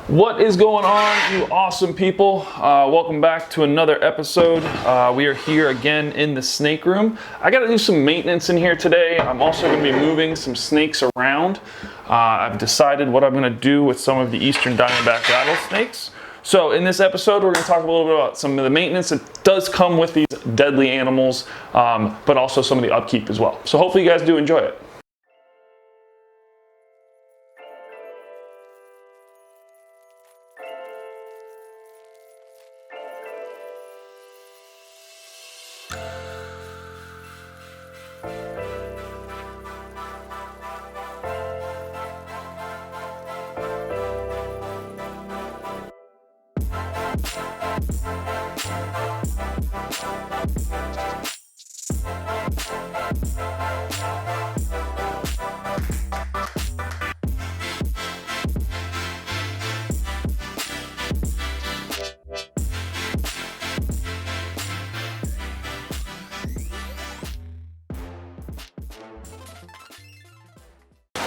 What is going on, you awesome people? Welcome back to another episode. We are here again in the snake room. I got to do some maintenance in here today. I'm also going to be moving some snakes around. I've decided what I'm going to do with some of the eastern diamondback rattlesnakes. So in this episode, we're going to talk a little bit about some of the maintenance that does come with these deadly animals, but also some of the upkeep as well. So hopefully you guys do enjoy it.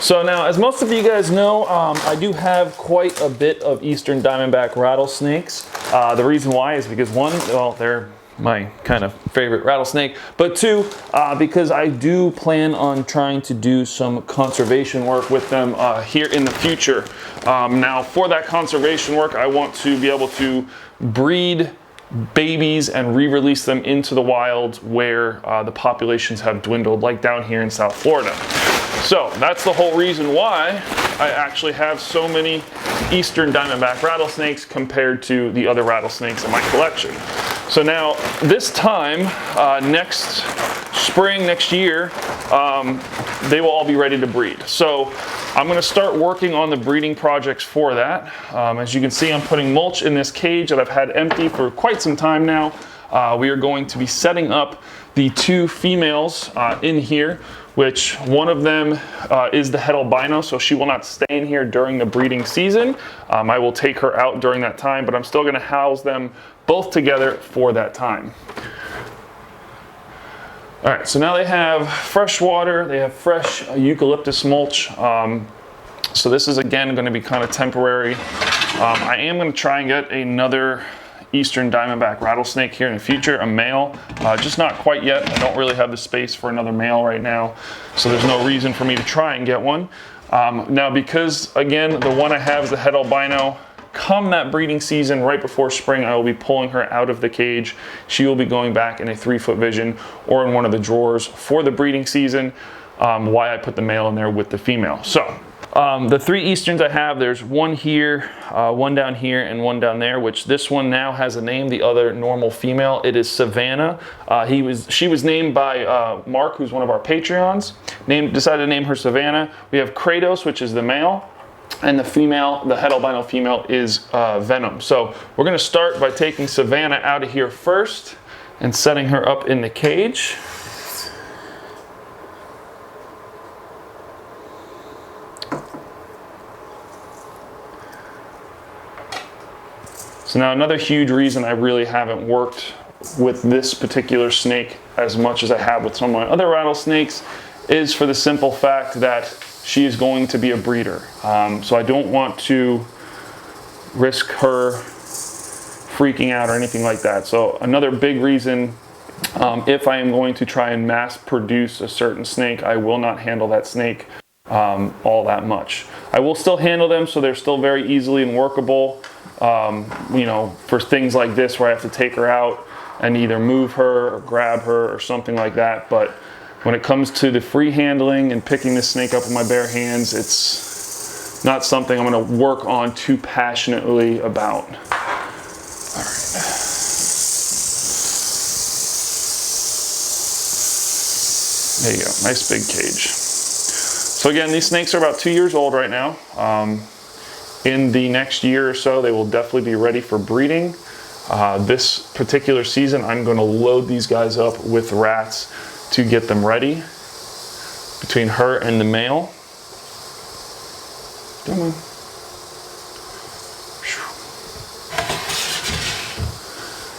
So now, as most of you guys know, I do have quite a bit of eastern diamondback rattlesnakes. The reason why is because one, well, they're my kind of favorite rattlesnake, but two, because I do plan on trying to do some conservation work with them here in the future. Now, for that conservation work, I want to be able to breed babies and re-release them into the wild where the populations have dwindled, like down here in South Florida. So that's the whole reason why I actually have so many eastern diamondback rattlesnakes compared to the other rattlesnakes in my collection. So now this time, next spring, next year, they will all be ready to breed. So I'm going to start working on the breeding projects for that. As you can see, I'm putting mulch in this cage that I've had empty for quite some time now. We are going to be setting up the two females in here, which one of them is the het albino, so she will not stay in here during the breeding season. I will take her out during that time, but I'm still going to house them both together for that time. All right, so now they have fresh water, they have fresh eucalyptus mulch. So this is again going to be kind of temporary. I am going to try and get another eastern diamondback rattlesnake here in the future, a male, just not quite yet. I don't really have the space for another male right now, so there's no reason for me to try and get one. Now, because again, the one I have is the het albino, come that breeding season right before spring, I will be pulling her out of the cage. She will be going back in a 3-foot vision or in one of the drawers for the breeding season, why I put the male in there with the female. So the three easterns I have, there's one here, one down here, and one down there, which this one now has a name, the other normal female. It is Savannah. She was named by Mark, who's one of our Patreons. Decided to name her Savannah. We have Kratos, which is the male, and the female, the het albino female, is Venomous. So we're going to start by taking Savannah out of here first and setting her up in the cage. So now another huge reason I really haven't worked with this particular snake as much as I have with some of my other rattlesnakes is for the simple fact that she is going to be a breeder. So I don't want to risk her freaking out or anything like that. So another big reason, if I am going to try and mass produce a certain snake, I will not handle that snake all that much. I will still handle them so they're still very easily and workable. You know, for things like this where I have to take her out and either move her or grab her or something like that. But when it comes to the free handling and picking this snake up with my bare hands, it's not something I'm going to work on too passionately about. All right. There you go, nice big cage. So again, these snakes are about 2 years old right now. In the next year or so, they will definitely be ready for breeding. This particular season, I'm going to load these guys up with rats to get them ready between her and the male. Come on.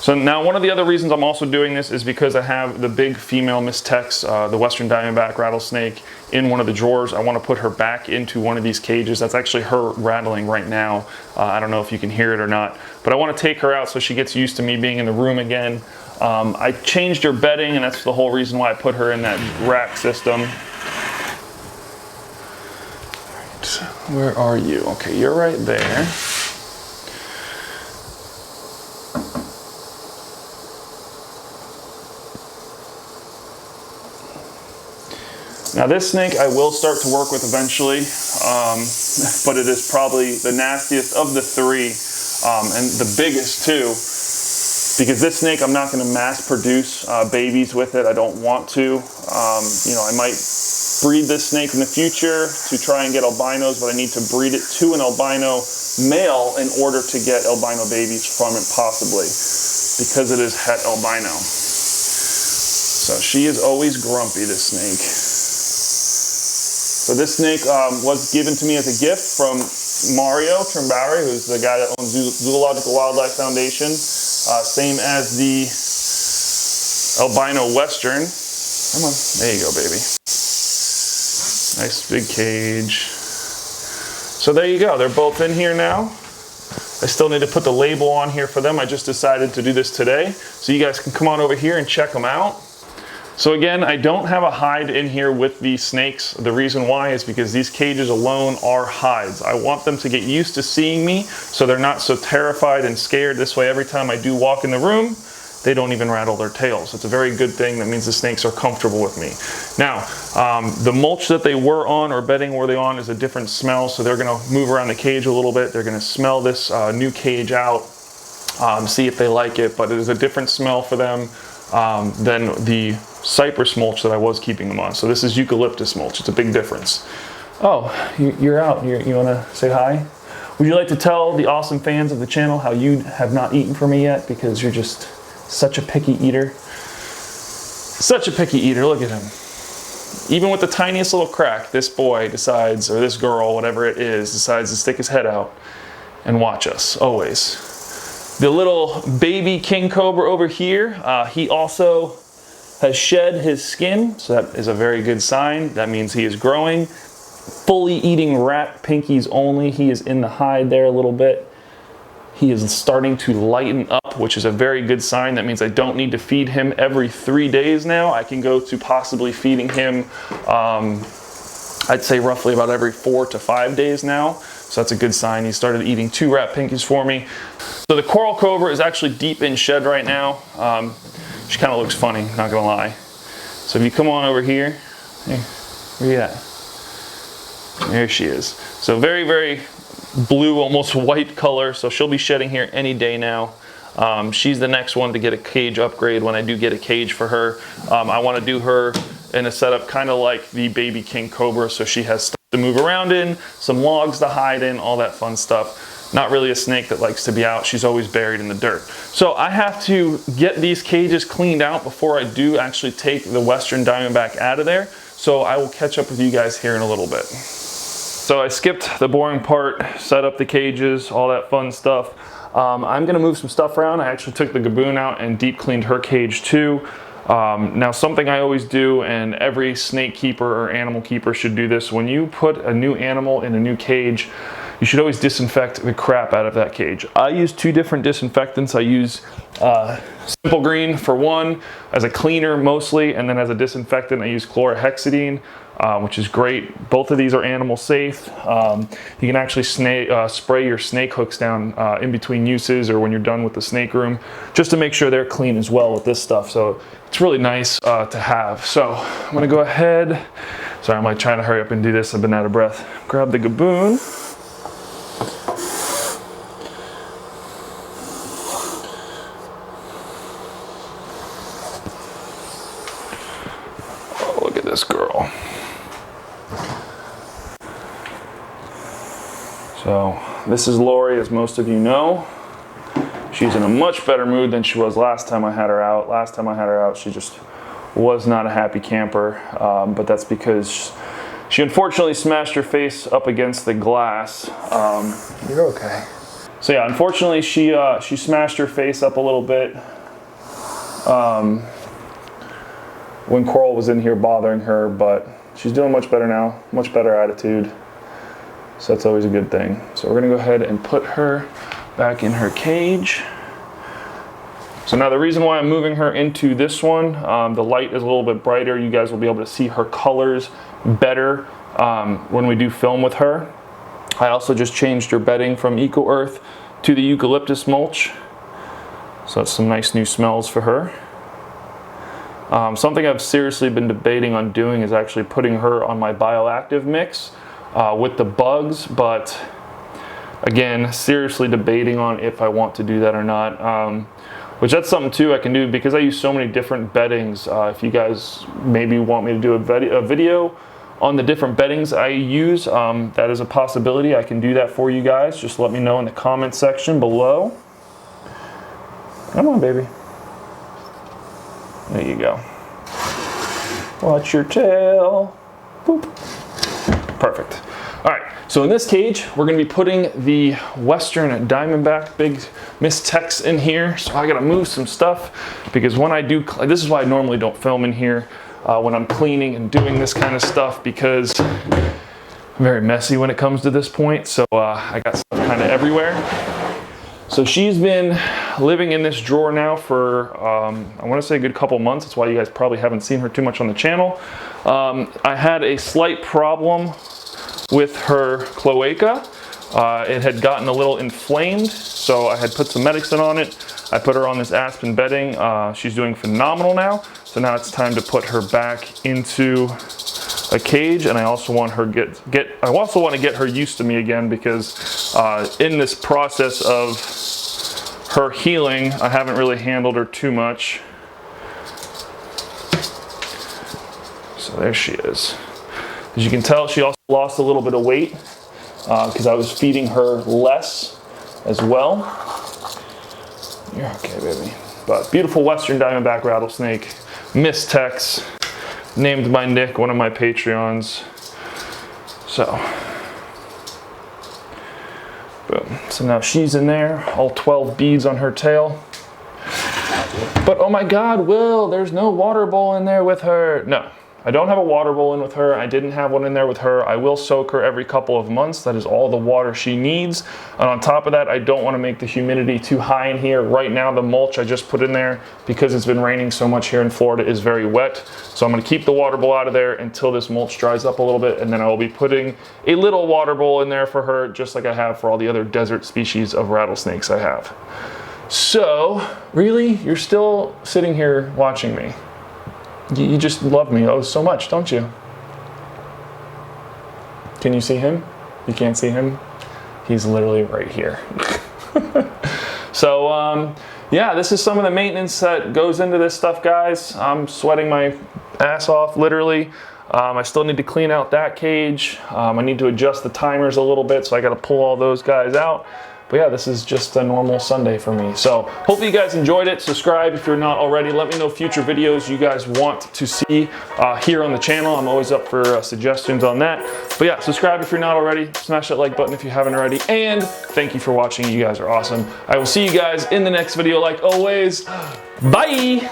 So now one of the other reasons I'm also doing this is because I have the big female Miss Tex, the Western Diamondback rattlesnake, in one of the drawers. I want to put her back into one of these cages. That's actually her rattling right now. I don't know if you can hear it or not, but I want to take her out so she gets used to me being in the room again. I changed her bedding, and that's the whole reason why I put her in that rack system. All right, where are you? Okay, you're right there. Now this snake I will start to work with eventually, but it is probably the nastiest of the three, and the biggest too, because this snake I'm not going to mass produce babies with it. I don't want to. You know, I might breed this snake in the future to try and get albinos, but I need to breed it to an albino male in order to get albino babies from it, possibly, because it is het albino. So she is always grumpy, this snake. So this snake was given to me as a gift from Mario Trimbarri, who's the guy that owns Zoological Wildlife Foundation, same as the albino Western. Come on, there you go, baby. Nice big cage. So there you go, they're both in here now. I still need to put the label on here for them. I just decided to do this today, so you guys can come on over here and check them out. So again, I don't have a hide in here with these snakes. The reason why is because these cages alone are hides. I want them to get used to seeing me so they're not so terrified and scared. This way, every time I do walk in the room, they don't even rattle their tails. It's a very good thing. That means the snakes are comfortable with me. Now, the mulch that they were on, or bedding were they on, is a different smell, so they're gonna move around the cage a little bit. They're gonna smell this new cage out, see if they like it, but it is a different smell for them than the cypress mulch that I was keeping them on. So this is eucalyptus mulch. It's a big difference. Oh, you're out. You want to say hi? Would you like to tell the awesome fans of the channel how you have not eaten for me yet because you're just such a picky eater? Such a picky eater. Look at him. Even with the tiniest little crack, this boy decides, or this girl, whatever it is, decides to stick his head out and watch us, always. The little baby king cobra over here, he also has shed his skin, so that is a very good sign. That means he is growing. Fully eating rat pinkies only. He is in the hide there a little bit. He is starting to lighten up, which is a very good sign. That means I don't need to feed him every 3 days now. I can go to possibly feeding him, I'd say roughly about every 4 to 5 days now. So that's a good sign. He started eating 2 rat pinkies for me. So the coral cobra is actually deep in shed right now. She kind of looks funny, not gonna lie. So if you come on over here, hey, where you at? There she is. So very, very blue, almost white color. So she'll be shedding here any day now. She's the next one to get a cage upgrade when I do get a cage for her. I want to do her in a setup kind of like the baby king cobra, so she has stuff to move around in, some logs to hide in, all that fun stuff. Not really a snake that likes to be out. She's always buried in the dirt. So I have to get these cages cleaned out before I do actually take the Western Diamondback out of there. So I will catch up with you guys here in a little bit. So I skipped the boring part, set up the cages, all that fun stuff. I'm gonna move some stuff around. I actually took the gaboon out and deep cleaned her cage too. Now something I always do, and every snake keeper or animal keeper should do this, when you put a new animal in a new cage, you should always disinfect the crap out of that cage. I use 2 different disinfectants. I use Simple Green for one, as a cleaner mostly, and then as a disinfectant I use chlorhexidine, which is great. Both of these are animal safe. You can actually spray your snake hooks down in between uses or when you're done with the snake room, just to make sure they're clean as well with this stuff. So it's really nice to have. So I'm gonna go ahead, sorry, I'm like trying to hurry up and do this. I've been out of breath. Grab the gaboon. This girl. So this is Lori, as most of you know. She's in a much better mood than she was last time I had her out. Last time I had her out, she just was not a happy camper, but that's because she unfortunately smashed her face up against the glass. You're okay. So yeah, unfortunately she smashed her face up a little bit when Coral was in here bothering her, but she's doing much better now, much better attitude. So that's always a good thing. So we're gonna go ahead and put her back in her cage. So now the reason why I'm moving her into this one, the light is a little bit brighter. You guys will be able to see her colors better when we do film with her. I also just changed her bedding from Eco Earth to the eucalyptus mulch. So that's some nice new smells for her. Something I've seriously been debating on doing is actually putting her on my bioactive mix with the bugs, but again, seriously debating on if I want to do that or not. Which that's something too I can do because I use so many different beddings. If you guys maybe want me to do a video on the different beddings I use, that is a possibility. I can do that for you guys. Just let me know in the comment section below. Come on, baby. There you go. Watch your tail. Boop. Perfect. All right, so in this cage, we're gonna be putting the Western Diamondback Big Miss Tex in here. So I gotta move some stuff because when I do, this is why I normally don't film in here when I'm cleaning and doing this kind of stuff because I'm very messy when it comes to this point. So I got stuff kind of everywhere. So she's been living in this drawer now for, I wanna say a good couple months. That's why you guys probably haven't seen her too much on the channel. I had a slight problem with her cloaca. It had gotten a little inflamed, so I had put some medicine on it. I put her on this aspen bedding. She's doing phenomenal now. So now it's time to put her back into a cage, and I also want her I also want to get her used to me again because in this process of her healing, I haven't really handled her too much. So there she is. As you can tell, she also lost a little bit of weight because I was feeding her less as well. You're okay, baby. But beautiful Western Diamondback rattlesnake, Miss Tex, named by Nick, one of my Patreons. So, boom. So now she's in there, all 12 beads on her tail. But oh my God, Will, there's no water bowl in there with her. No. I don't have a water bowl in with her. I didn't have one in there with her. I will soak her every couple of months. That is all the water she needs. And on top of that, I don't want to make the humidity too high in here. Right now, the mulch I just put in there, because it's been raining so much here in Florida, is very wet. So I'm going to keep the water bowl out of there until this mulch dries up a little bit. And then I will be putting a little water bowl in there for her, just like I have for all the other desert species of rattlesnakes I have. So, really? You're still sitting here watching me? You just love me so much, don't you? Can you see him? You can't see him? He's literally right here. So, yeah, this is some of the maintenance that goes into this stuff, guys. I'm sweating my ass off, literally. I still need to clean out that cage. I need to adjust the timers a little bit, so I got to pull all those guys out. But yeah, this is just a normal Sunday for me. So hopefully you guys enjoyed it. Subscribe if you're not already. Let me know future videos you guys want to see here on the channel. I'm always up for suggestions on that. But yeah, subscribe if you're not already. Smash that like button if you haven't already. And thank you for watching. You guys are awesome. I will see you guys in the next video like always. Bye!